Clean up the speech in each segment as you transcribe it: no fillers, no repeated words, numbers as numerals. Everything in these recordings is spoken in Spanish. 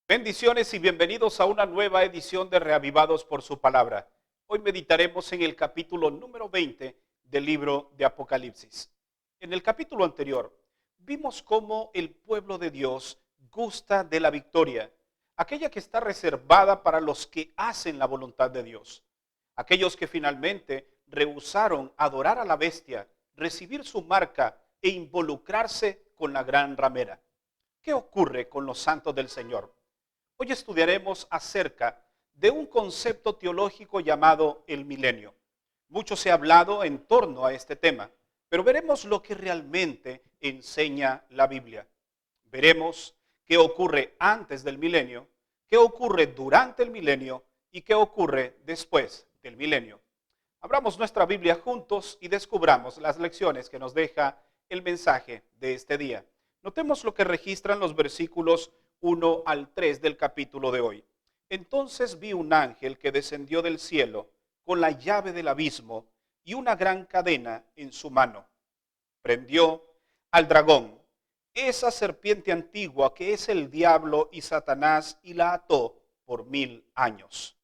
Bendiciones y bienvenidos a una nueva edición de Reavivados por su palabra. Hoy meditaremos en el capítulo número 20 del libro de Apocalipsis. En el capítulo anterior vimos cómo el pueblo de Dios gusta de la victoria, aquella que está reservada para los que hacen la voluntad de Dios, aquellos que finalmente rehusaron adorar a la bestia, recibir su marca e involucrarse con la gran ramera. ¿Qué ocurre con los santos del Señor? Hoy estudiaremos acerca de un concepto teológico llamado el milenio. Mucho se ha hablado en torno a este tema, pero veremos lo que realmente enseña la Biblia. Veremos qué ocurre antes del milenio, qué ocurre durante el milenio y qué ocurre después del milenio. Abramos nuestra Biblia juntos y descubramos las lecciones que nos deja el mensaje de este día. Notemos lo que registran los versículos 1 al 3 del capítulo de hoy. Entonces vi un ángel que descendió del cielo con la llave del abismo y una gran cadena en su mano. Prendió al dragón, esa serpiente antigua que es el diablo y Satanás, y la ató por 1000 años.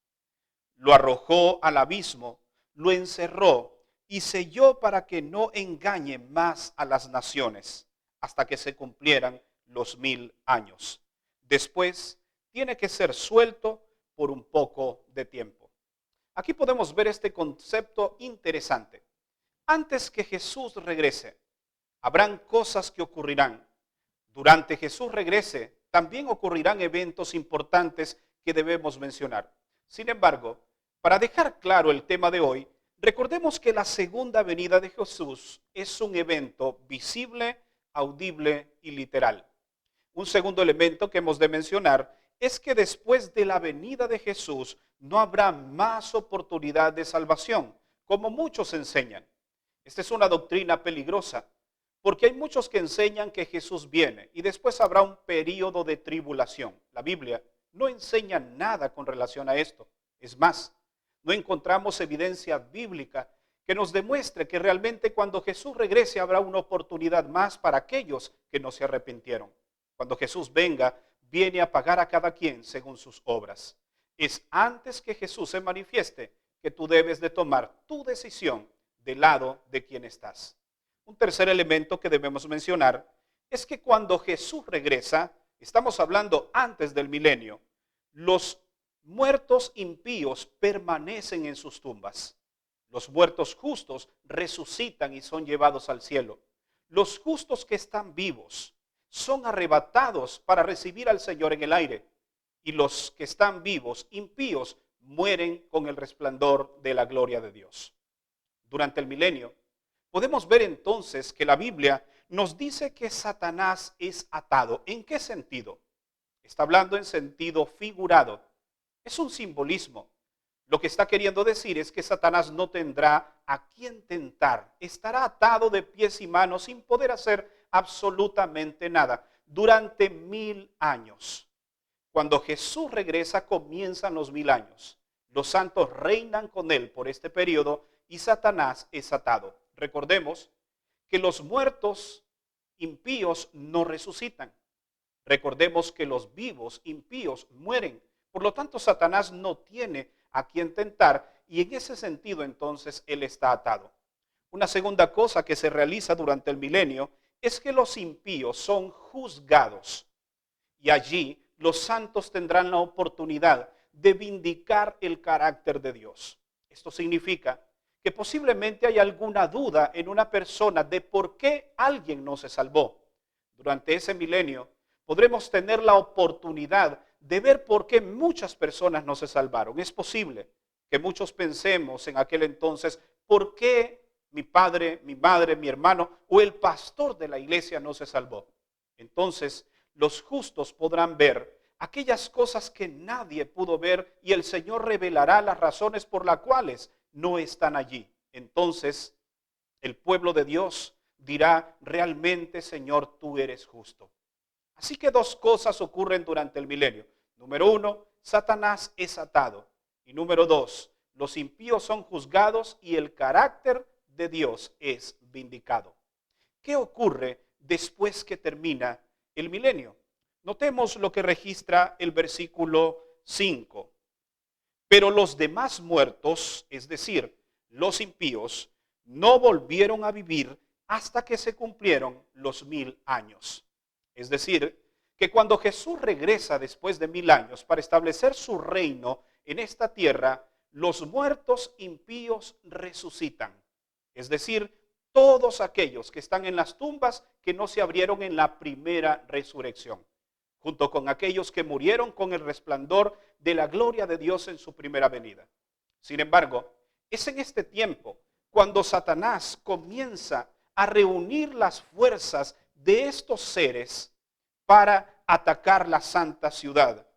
Lo arrojó al abismo, lo encerró y selló para que no engañe más a las naciones hasta que se cumplieran los 1000 años. Después tiene que ser suelto por un poco de tiempo. Aquí podemos ver este concepto interesante. Antes que Jesús regrese, habrán cosas que ocurrirán. Durante Jesús regrese, también ocurrirán eventos importantes que debemos mencionar. Sin embargo, para dejar claro el tema de hoy, recordemos que la segunda venida de Jesús es un evento visible, audible y literal. Un segundo elemento que hemos de mencionar es que después de la venida de Jesús no habrá más oportunidad de salvación, como muchos enseñan. Esta es una doctrina peligrosa, porque hay muchos que enseñan que Jesús viene y después habrá un periodo de tribulación. La Biblia no enseña nada con relación a esto. Es más, no encontramos evidencia bíblica que nos demuestre que realmente cuando Jesús regrese habrá una oportunidad más para aquellos que no se arrepintieron. Cuando Jesús venga, viene a pagar a cada quien según sus obras. Es antes que Jesús se manifieste que tú debes de tomar tu decisión del lado de quien estás. Un tercer elemento que debemos mencionar es que cuando Jesús regresa, estamos hablando antes del milenio, los muertos impíos permanecen en sus tumbas. Los muertos justos resucitan y son llevados al cielo. Los justos que están vivos son arrebatados para recibir al Señor en el aire. Y los que están vivos, impíos, mueren con el resplandor de la gloria de Dios. Durante el milenio, podemos ver entonces que la Biblia nos dice que Satanás es atado. ¿En qué sentido? Está hablando en sentido figurado. Es un simbolismo. Lo que está queriendo decir es que Satanás no tendrá a quien tentar. Estará atado de pies y manos sin poder hacer absolutamente nada durante 1000 años. Cuando Jesús regresa comienzan los 1000 años. Los santos reinan con él por este periodo y Satanás es atado. Recordemos que los muertos impíos no resucitan. Recordemos que los vivos impíos mueren. Por lo tanto, Satanás no tiene a quien tentar y en ese sentido entonces él está atado. Una segunda cosa que se realiza durante el milenio es que los impíos son juzgados y allí los santos tendrán la oportunidad de vindicar el carácter de Dios. Esto significa que posiblemente hay alguna duda en una persona de por qué alguien no se salvó. Durante ese milenio podremos tener la oportunidad de ver por qué muchas personas no se salvaron. Es posible que muchos pensemos en aquel entonces, ¿por qué mi padre, mi madre, mi hermano o el pastor de la iglesia no se salvó? Entonces, los justos podrán ver aquellas cosas que nadie pudo ver y el Señor revelará las razones por las cuales no están allí. Entonces, el pueblo de Dios dirá, realmente, Señor, tú eres justo. Así que dos cosas ocurren durante el milenio. Número uno, Satanás es atado. Y número dos, los impíos son juzgados y el carácter de Dios es vindicado. ¿Qué ocurre después que termina el milenio? Notemos lo que registra el versículo 5. Pero los demás muertos, es decir, los impíos, no volvieron a vivir hasta que se cumplieron los 1000 años. Es decir, que cuando Jesús regresa después de 1000 años para establecer su reino en esta tierra, los muertos impíos resucitan. Es decir, todos aquellos que están en las tumbas que no se abrieron en la primera resurrección, junto con aquellos que murieron con el resplandor de la gloria de Dios en su primera venida. Sin embargo, es en este tiempo cuando Satanás comienza a reunir las fuerzas de estos seres para atacar la santa ciudad.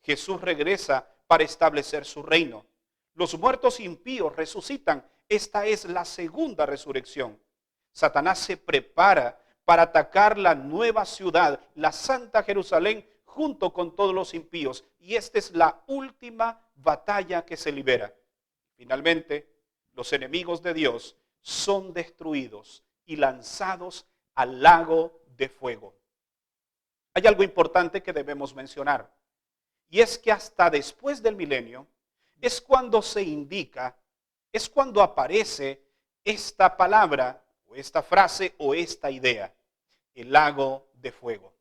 Jesús regresa para establecer su reino. Los muertos impíos resucitan. Esta es la segunda resurrección. Satanás se prepara para atacar la nueva ciudad, la santa Jerusalén, junto con todos los impíos. Y esta es la última batalla que se libera. Finalmente, los enemigos de Dios son destruidos y lanzados al lago de fuego. Hay algo importante que debemos mencionar, y es que hasta después del milenio es cuando se indica, es cuando aparece esta palabra, o esta frase, o esta idea, el lago de fuego.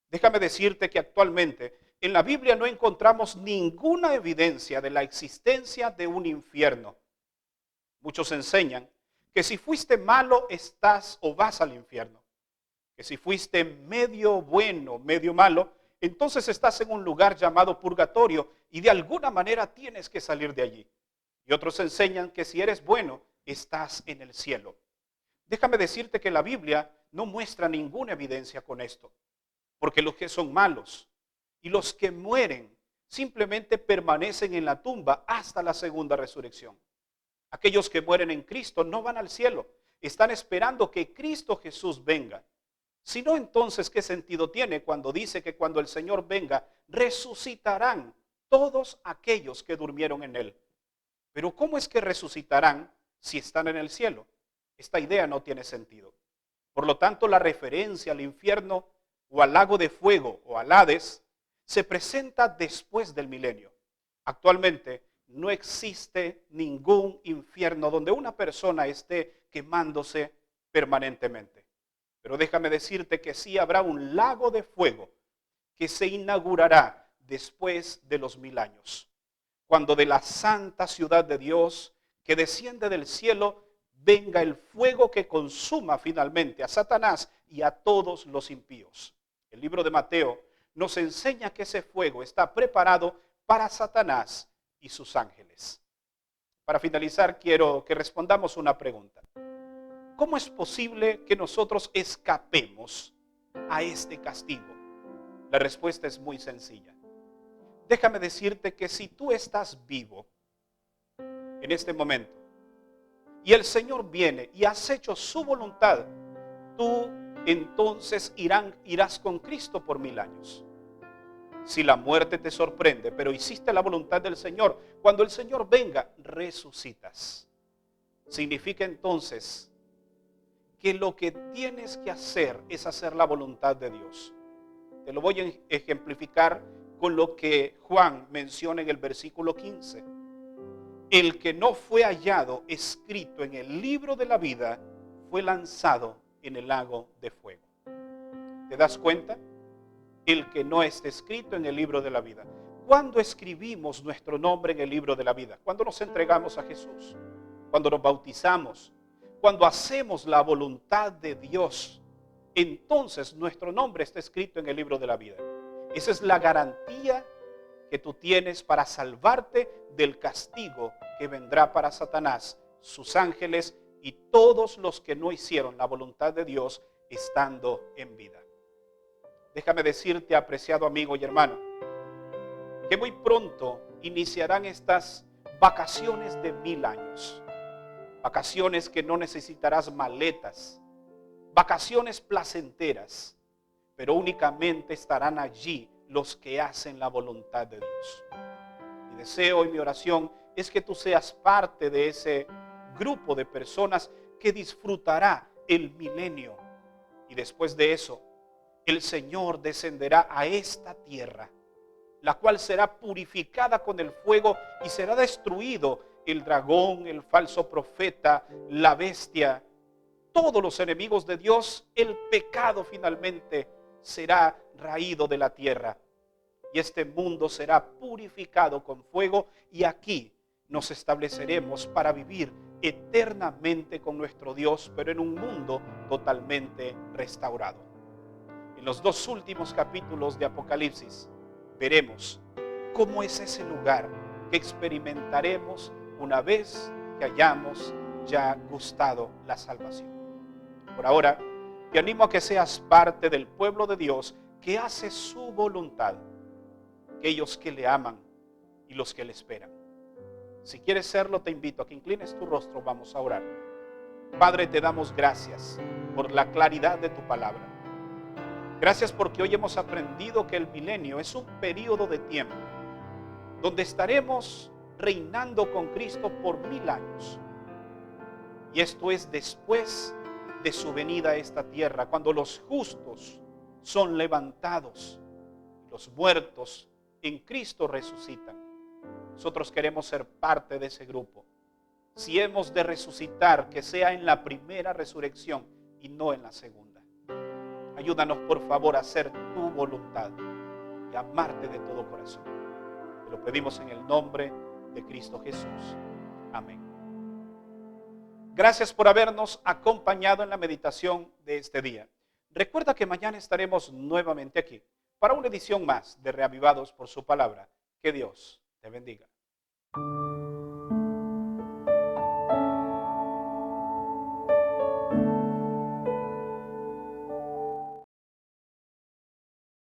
Déjame decirte que actualmente en la Biblia no encontramos ninguna evidencia de la existencia de un infierno. Muchos enseñan que si fuiste malo estás o vas al infierno. Que si fuiste medio bueno, medio malo, entonces estás en un lugar llamado purgatorio y de alguna manera tienes que salir de allí. Y otros enseñan que si eres bueno, estás en el cielo. Déjame decirte que la Biblia no muestra ninguna evidencia con esto, porque los que son malos y los que mueren simplemente permanecen en la tumba hasta la segunda resurrección. Aquellos que mueren en Cristo no van al cielo, están esperando que Cristo Jesús venga. Si no, entonces, ¿qué sentido tiene cuando dice que cuando el Señor venga, resucitarán todos aquellos que durmieron en Él? Pero ¿cómo es que resucitarán si están en el cielo? Esta idea no tiene sentido. Por lo tanto, la referencia al infierno o al lago de fuego o al Hades se presenta después del milenio. Actualmente no existe ningún infierno donde una persona esté quemándose permanentemente. Pero déjame decirte que sí habrá un lago de fuego que se inaugurará después de los 1000 años. Cuando de la santa ciudad de Dios que desciende del cielo venga el fuego que consuma finalmente a Satanás y a todos los impíos. El libro de Mateo nos enseña que ese fuego está preparado para Satanás y sus ángeles. Para finalizar, quiero que respondamos una pregunta. ¿Cómo es posible que nosotros escapemos a este castigo? La respuesta es muy sencilla. Déjame decirte que si tú estás vivo en este momento y el Señor viene y has hecho su voluntad, tú entonces irás con Cristo por 1000 años. Si la muerte te sorprende, pero hiciste la voluntad del Señor, cuando el Señor venga, resucitas. Significa entonces que lo que tienes que hacer es hacer la voluntad de Dios. Te lo voy a ejemplificar con lo que Juan menciona en el versículo 15. El que no fue hallado escrito en el libro de la vida fue lanzado en el lago de fuego. ¿Te das cuenta? El que no esté escrito en el libro de la vida. ¿Cuándo escribimos nuestro nombre en el libro de la vida? Cuando nos entregamos a Jesús, cuando nos bautizamos, cuando hacemos la voluntad de Dios, entonces nuestro nombre está escrito en el libro de la vida. Esa es la garantía que tú tienes para salvarte del castigo que vendrá para Satanás, sus ángeles y todos los que no hicieron la voluntad de Dios estando en vida. Déjame decirte, apreciado amigo y hermano, que muy pronto iniciarán estas vacaciones de 1000 años. Vacaciones que no necesitarás maletas, vacaciones placenteras, pero únicamente estarán allí los que hacen la voluntad de Dios. Mi deseo y mi oración es que tú seas parte de ese grupo de personas que disfrutará el milenio y después de eso el Señor descenderá a esta tierra, la cual será purificada con el fuego y será destruido el dragón, el falso profeta, la bestia, todos los enemigos de Dios. El pecado finalmente será raído de la tierra y este mundo será purificado con fuego, y aquí nos estableceremos para vivir eternamente con nuestro Dios, pero en un mundo totalmente restaurado. En los 2 últimos capítulos de Apocalipsis veremos cómo es ese lugar que experimentaremos una vez que hayamos ya gustado la salvación. Por ahora, te animo a que seas parte del pueblo de Dios que hace su voluntad, aquellos que le aman y los que le esperan. Si quieres serlo, te invito a que inclines tu rostro. Vamos a orar. Padre, te damos gracias por la claridad de tu palabra. Gracias porque hoy hemos aprendido que el milenio es un periodo de tiempo donde estaremos reinando con Cristo por 1000 años. Y esto es después de su venida a esta tierra, cuando los justos son levantados y los muertos en Cristo resucitan. Nosotros queremos ser parte de ese grupo. Si hemos de resucitar, que sea en la primera resurrección y no en la segunda. Ayúdanos, por favor, a hacer tu voluntad y amarte de todo corazón. Te lo pedimos en el nombre de Cristo Jesús. Amén. Gracias por habernos acompañado en la meditación de este día. Recuerda que mañana estaremos nuevamente aquí para una edición más de Reavivados por su palabra. Que Dios te bendiga.